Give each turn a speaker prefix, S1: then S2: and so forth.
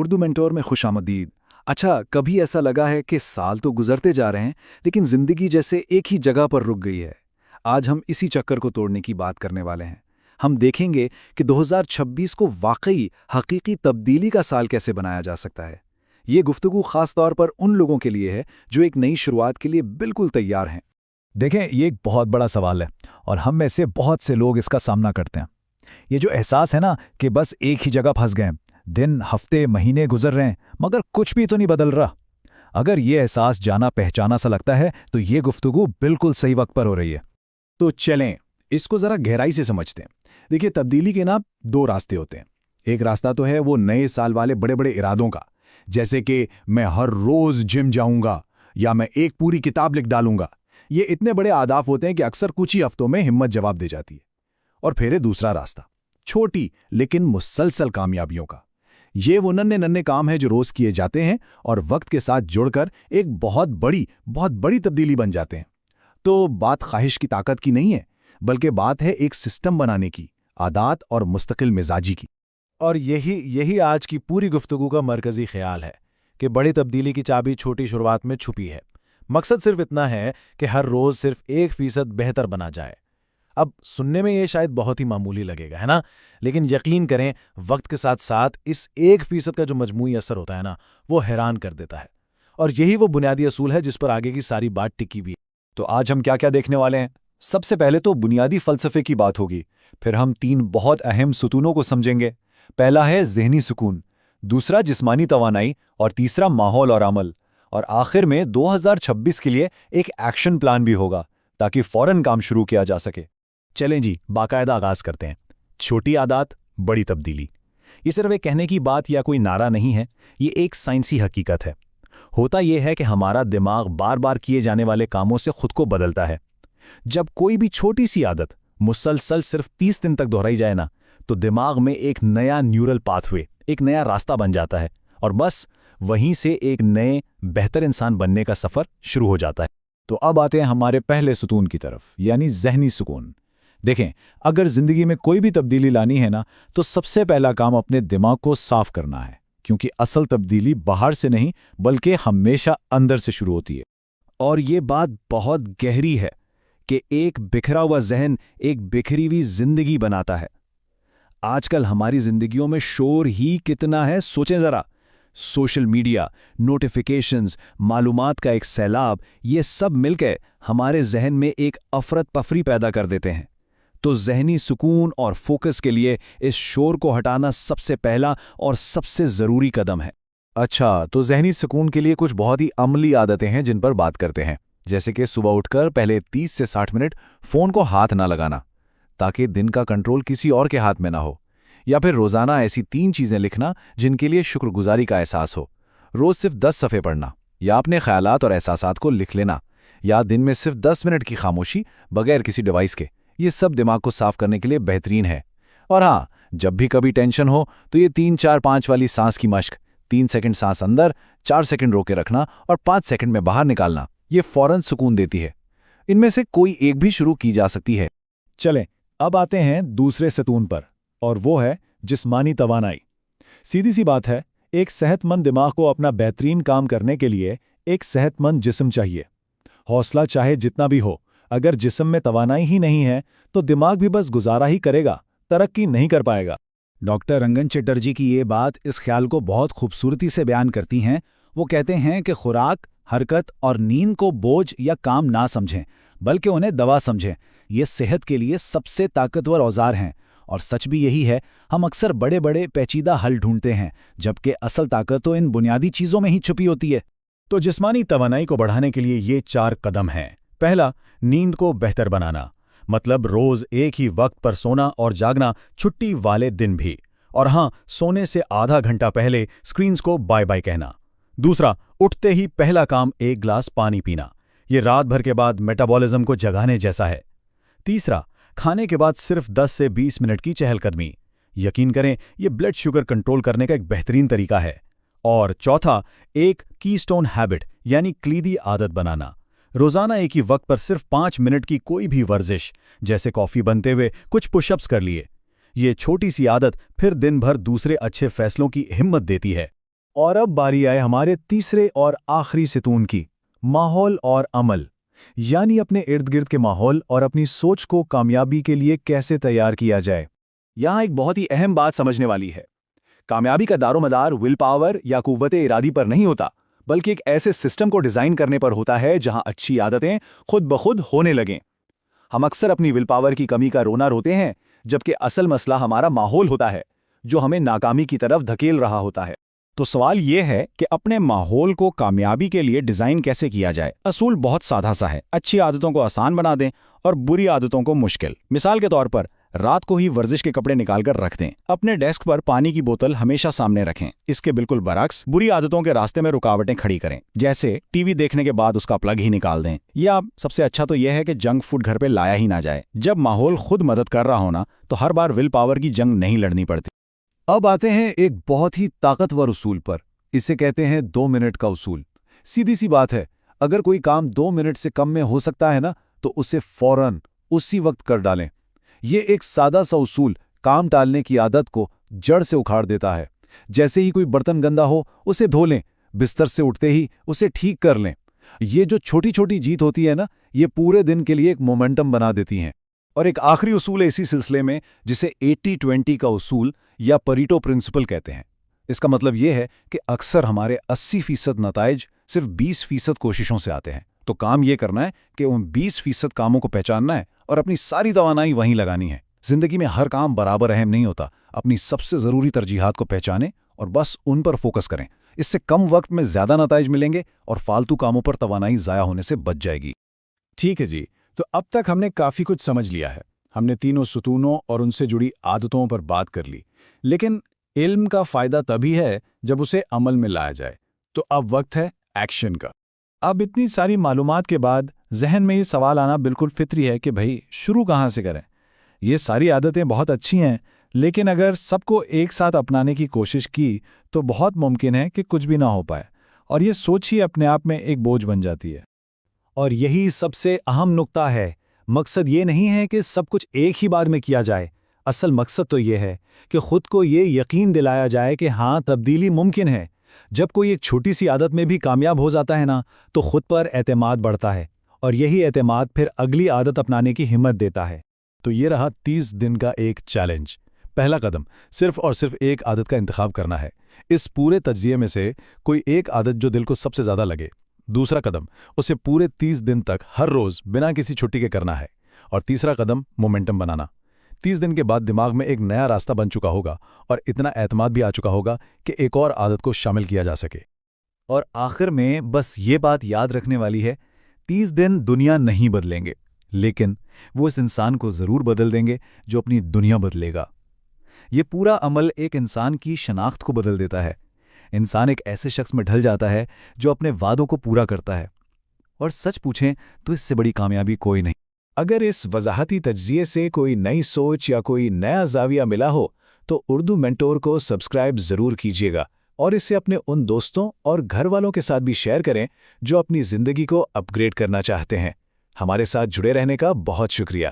S1: Urdu mentor میں خوش آمدید۔ اچھا، کبھی ایسا لگا ہے کہ سال تو گزرتے جا رہے ہیں لیکن زندگی جیسے ایک ہی جگہ پر رک گئی ہے؟ آج ہم اسی چکر کو توڑنے کی بات کرنے والے ہیں۔ ہم دیکھیں گے کہ 2026 کو واقعی حقیقی تبدیلی کا سال کیسے بنایا جا سکتا ہے۔ یہ گفتگو خاص طور پر ان لوگوں کے لیے ہے جو ایک نئی شروعات کے لیے بالکل تیار ہیں۔
S2: دیکھیں، یہ ایک بہت بڑا سوال ہے اور ہم میں سے بہت سے لوگ اس کا سامنا کرتے ہیں۔ یہ جو احساس ہے نا کہ بس ایک ہی جگہ پھنس گئے، دن، ہفتے، مہینے گزر رہے ہیں مگر کچھ بھی تو نہیں بدل رہا۔ اگر یہ احساس جانا پہچانا سا لگتا ہے تو یہ گفتگو بالکل صحیح وقت پر ہو رہی ہے۔
S1: تو چلیں اس کو ذرا گہرائی سے سمجھتے ہیں۔ دیکھیے، تبدیلی کے نا دو راستے ہوتے ہیں۔ ایک راستہ تو ہے وہ نئے سال والے بڑے بڑے ارادوں کا، جیسے کہ میں ہر روز جم جاؤں گا یا میں ایک پوری کتاب لکھ ڈالوں گا۔ یہ اتنے بڑے اہداف ہوتے ہیں کہ اکثر کچھ ہی ہفتوں میں ہمت جواب دے جاتی ہے۔ اور پھر ہے دوسرا راستہ، چھوٹی لیکن مسلسل کامیابیوں کا۔ یہ وہ ننھے کام ہیں جو روز کیے جاتے ہیں اور وقت کے ساتھ جڑ کر ایک بہت بڑی تبدیلی بن جاتے ہیں۔ تو بات خواہش کی طاقت کی نہیں ہے، بلکہ بات ہے ایک سسٹم بنانے کی، عادات اور مستقل مزاجی کی۔
S3: اور یہی آج کی پوری گفتگو کا مرکزی خیال ہے کہ بڑی تبدیلی کی چابی چھوٹی شروعات میں چھپی ہے۔ مقصد صرف اتنا ہے کہ ہر روز صرف 1% بہتر بنا جائے۔ اب سننے میں یہ شاید بہت ہی معمولی لگے گا، ہے نا؟ لیکن یقین کریں، وقت کے ساتھ ساتھ اس 1% کا جو مجموعی اثر ہوتا ہے نا، وہ حیران کر دیتا ہے۔ اور یہی وہ بنیادی اصول ہے جس پر آگے کی ساری بات ٹکی بھی ہے۔
S2: تو آج ہم کیا دیکھنے والے ہیں؟ سب سے پہلے تو بنیادی فلسفے کی بات ہوگی، پھر ہم 3 بہت اہم ستونوں کو سمجھیں گے۔ پہلا ہے ذہنی سکون، دوسرا جسمانی توانائی اور تیسرا ماحول اور عمل، اور آخر میں 2026 کے لیے ایک ایکشن پلان بھی ہوگا تاکہ فوراً کام شروع کیا جا سکے۔
S3: چلیں جی، باقاعدہ آغاز کرتے ہیں۔ چھوٹی عادات، بڑی تبدیلی۔ یہ صرف ایک کہنے کی بات یا کوئی نعرہ نہیں ہے، یہ ایک سائنسی حقیقت ہے۔ ہوتا یہ ہے کہ ہمارا دماغ بار بار کیے جانے والے کاموں سے خود کو بدلتا ہے۔ جب کوئی بھی چھوٹی سی عادت مسلسل صرف 30 دن تک دہرائی جائے نا، تو دماغ میں ایک نیا نیورل پاتھ وے، ایک نیا راستہ بن جاتا ہے، اور بس وہیں سے ایک نئے بہتر انسان بننے کا سفر شروع ہو جاتا ہے۔
S2: تو اب آتے ہیں ہمارے پہلے ستون کی طرف، یعنی ذہنی سکون۔ دیکھیں، اگر زندگی میں کوئی بھی تبدیلی لانی ہے نا، تو سب سے پہلا کام اپنے دماغ کو صاف کرنا ہے، کیونکہ اصل تبدیلی باہر سے نہیں بلکہ ہمیشہ اندر سے شروع ہوتی ہے۔
S1: اور یہ بات بہت گہری ہے کہ ایک بکھرا ہوا ذہن ایک بکھری ہوئی زندگی بناتا ہے۔ آج کل ہماری زندگیوں میں شور ہی کتنا ہے، سوچیں ذرا۔ سوشل میڈیا، نوٹیفیکیشنز، معلومات کا ایک سیلاب، یہ سب مل کے ہمارے ذہن میں ایک افرت پفری پیدا کر دیتے ہیں۔ تو ذہنی سکون اور فوکس کے لیے اس شور کو ہٹانا سب سے پہلا اور سب سے ضروری قدم ہے۔
S2: اچھا، تو ذہنی سکون کے لیے کچھ بہت ہی عملی عادتیں ہیں جن پر بات کرتے ہیں، جیسے کہ صبح اٹھ کر پہلے 30 سے 60 منٹ فون کو ہاتھ نہ لگانا تاکہ دن کا کنٹرول کسی اور کے ہاتھ میں نہ ہو، یا پھر روزانہ ایسی 3 چیزیں لکھنا جن کے لیے شکر گزاری کا احساس ہو۔ روز صرف 10 صفحے پڑھنا، یا اپنے خیالات اور احساسات کو لکھ لینا، یا دن میں صرف 10 منٹ کی خاموشی بغیر کسی ڈیوائس کے۔ یہ سب دماغ کو صاف کرنے کے لیے بہترین ہے۔ اور ہاں، جب بھی کبھی ٹینشن ہو تو یہ 3-4-5 والی سانس کی مشق، 3 سیکنڈ سانس اندر، 4 سیکنڈ روکے رکھنا اور 5 سیکنڈ میں باہر نکالنا، یہ فوراً سکون دیتی ہے۔ ان میں سے کوئی ایک بھی شروع کی جا سکتی ہے۔
S3: چلیں، اب آتے ہیں دوسرے ستون پر، اور وہ ہے جسمانی توانائی۔ سیدھی سی بات ہے، ایک صحت مند دماغ کو اپنا بہترین کام کرنے کے لیے ایک صحت مند جسم چاہیے۔ حوصلہ چاہے جتنا بھی ہو، اگر جسم میں توانائی ہی نہیں ہے تو دماغ بھی بس گزارا ہی کرے گا، ترقی نہیں کر پائے گا۔
S1: ڈاکٹر رنگن چٹرجی کی یہ بات اس خیال کو بہت خوبصورتی سے بیان کرتی ہیں۔ وہ کہتے ہیں کہ خوراک، حرکت اور نیند کو بوجھ یا کام نہ سمجھیں، بلکہ انہیں دوا سمجھیں۔ یہ صحت کے لیے سب سے طاقتور اوزار ہیں، اور سچ بھی یہی ہے۔ ہم اکثر بڑے پیچیدہ حل ڈھونڈتے ہیں، جبکہ اصل طاقت تو ان بنیادی چیزوں میں ہی چھپی ہوتی ہے۔
S3: تو جسمانی توانائی کو بڑھانے کے لیے یہ 4 قدم ہیں۔ پہلا، نیند کو بہتر بنانا، مطلب روز ایک ہی وقت پر سونا اور جاگنا، چھٹی والے دن بھی۔ اور ہاں، سونے سے آدھا گھنٹہ پہلے سکرینز کو بائے بائے کہنا۔ دوسرا، اٹھتے ہی پہلا کام 1 گلاس پانی پینا، یہ رات بھر کے بعد میٹابولزم کو جگانے جیسا ہے۔ تیسرا، کھانے کے بعد صرف 10 سے 20 منٹ کی چہل قدمی، یقین کریں یہ بلڈ شوگر کنٹرول کرنے کا ایک بہترین طریقہ ہے۔ اور چوتھا، ایک کی سٹون ہیبٹ یعنی کلیدی عادت بنانا، روزانہ ایک ہی وقت پر صرف 5 منٹ کی کوئی بھی ورزش، جیسے کافی بنتے ہوئے کچھ پش اپس کر لیے۔ یہ چھوٹی سی عادت پھر دن بھر دوسرے اچھے فیصلوں کی ہمت دیتی ہے۔
S2: اور اب باری آئے ہمارے تیسرے اور آخری ستون کی، ماحول اور عمل، یعنی اپنے ارد گرد کے ماحول اور اپنی سوچ کو کامیابی کے لیے کیسے تیار کیا جائے۔ یہاں ایک بہت ہی اہم بات سمجھنے والی ہے۔ کامیابی کا دار و مدار ول پاور یا قوت ارادی پر نہیں ہوتا، بلکہ ایک ایسے سسٹم کو ڈیزائن کرنے پر ہوتا ہے جہاں اچھی عادتیں خود بخود ہونے لگیں۔ ہم اکثر اپنی ول پاور کی کمی کا رونا روتے ہیں، جبکہ اصل مسئلہ ہمارا ماحول ہوتا ہے جو ہمیں ناکامی کی طرف دھکیل رہا ہوتا ہے۔
S3: تو سوال یہ ہے کہ اپنے ماحول کو کامیابی کے لیے ڈیزائن کیسے کیا جائے؟ اصول بہت سادہ سا ہے، اچھی عادتوں کو آسان بنا دیں اور بری عادتوں کو مشکل۔ مثال کے طور پر رات کو ہی ورزش کے کپڑے نکال کر رکھ دیں، اپنے ڈیسک پر پانی کی بوتل ہمیشہ سامنے رکھیں۔ اس کے بالکل برعکس بری عادتوں کے راستے میں رکاوٹیں کھڑی کریں، جیسے ٹی وی دیکھنے کے بعد اس کا پلگ ہی نکال دیں، یا سب سے اچھا تو یہ ہے کہ جنک فوڈ گھر پہ لایا ہی نہ جائے۔ جب ماحول خود مدد کر رہا ہونا تو ہر بار ول پاور کی جنگ نہیں لڑنی پڑتی۔
S2: اب آتے ہیں ایک بہت ہی طاقتور اصول پر، اسے کہتے ہیں 2 منٹ کا اصول۔ سیدھی سی بات ہے، اگر کوئی کام 2 منٹ سے کم میں ہو سکتا ہے نا، تو اسے فوراً اسی وقت کر ڈالیں۔ یہ ایک سادہ سا اصول کام ٹالنے کی عادت کو جڑ سے اکھاڑ دیتا ہے۔ جیسے ہی کوئی برتن گندا ہو اسے دھو لیں، بستر سے اٹھتے ہی اسے ٹھیک کر لیں۔ یہ جو چھوٹی چھوٹی جیت ہوتی ہے نا، یہ پورے دن کے لیے ایک مومنٹم بنا دیتی ہیں۔ اور ایک آخری اصول ہے اسی سلسلے میں، جسے 80-20 کا اصول یا پریٹو پرنسپل کہتے ہیں۔ اس کا مطلب یہ ہے کہ اکثر ہمارے 80% نتائج صرف 20% کوششوں سے آتے ہیں۔ تو کام یہ کرنا ہے کہ ان 20% کاموں کو پہچاننا ہے اور اپنی ساری توانائی وہیں لگانی ہے۔ زندگی میں ہر کام برابر اہم نہیں ہوتا، اپنی سب سے ضروری ترجیحات کو پہچانیں اور بس ان پر فوکس کریں۔ اس سے کم وقت میں زیادہ نتائج ملیں گے اور فالتو کاموں پر توانائی ضائع ہونے سے بچ جائے گی۔
S3: ٹھیک ہے جی، تو اب تک ہم نے کافی کچھ سمجھ لیا ہے۔ ہم نے تینوں ستونوں اور ان سے جڑی عادتوں پر بات کر لی، لیکن علم کا فائدہ تبھی ہے جب اسے عمل میں لایا جائے۔ تو اب وقت ہے ایکشن کا۔ اب اتنی ساری معلومات کے بعد ذہن میں یہ سوال آنا بالکل فطری ہے کہ بھائی شروع کہاں سے کریں؟ یہ ساری عادتیں بہت اچھی ہیں، لیکن اگر سب کو ایک ساتھ اپنانے کی کوشش کی تو بہت ممکن ہے کہ کچھ بھی نہ ہو پائے، اور یہ سوچ ہی اپنے آپ میں ایک بوجھ بن جاتی ہے۔ اور یہی سب سے اہم نقطہ ہے، مقصد یہ نہیں ہے کہ سب کچھ ایک ہی بار میں کیا جائے۔ اصل مقصد تو یہ ہے کہ خود کو یہ یقین دلایا جائے کہ ہاں، تبدیلی ممکن ہے۔ جب کوئی ایک چھوٹی سی عادت میں بھی کامیاب ہو جاتا ہے نا، تو خود پر اعتماد بڑھتا ہے، اور یہی اعتماد پھر اگلی عادت اپنانے کی ہمت دیتا ہے۔ تو یہ رہا 30 دن کا ایک چیلنج۔ پہلا قدم صرف اور صرف ایک عادت کا انتخاب کرنا ہے۔ اس پورے تجزیے میں سے کوئی ایک عادت جو دل کو سب سے زیادہ لگے۔ دوسرا قدم اسے پورے 30 دن تک ہر روز بنا کسی چھٹی کے کرنا ہے۔ اور تیسرا قدم مومنٹم بنانا۔ 30 دن کے بعد دماغ میں ایک نیا راستہ بن چکا ہوگا اور اتنا اعتماد بھی آ چکا ہوگا کہ ایک اور عادت کو شامل کیا جا سکے۔
S2: اور آخر میں بس یہ بات یاد رکھنے والی ہے، 30 دن دنیا نہیں بدلیں گے، لیکن وہ اس انسان کو ضرور بدل دیں گے جو اپنی دنیا بدلے گا۔ یہ پورا عمل ایک انسان کی شناخت کو بدل دیتا ہے۔ انسان ایک ایسے شخص میں ڈھل جاتا ہے جو اپنے وعدوں کو پورا کرتا ہے، اور سچ پوچھیں تو اس سے بڑی کامیابی کوئی نہیں۔
S3: اگر اس وضاحتی تجزیے سے کوئی نئی سوچ یا کوئی نیا زاویہ ملا ہو تو اردو مینٹور کو سبسکرائب ضرور کیجیے گا، اور اسے اپنے ان دوستوں اور گھر والوں کے ساتھ بھی شیئر کریں جو اپنی زندگی کو اپ گریڈ کرنا چاہتے ہیں۔ ہمارے ساتھ جڑے رہنے کا بہت شکریہ۔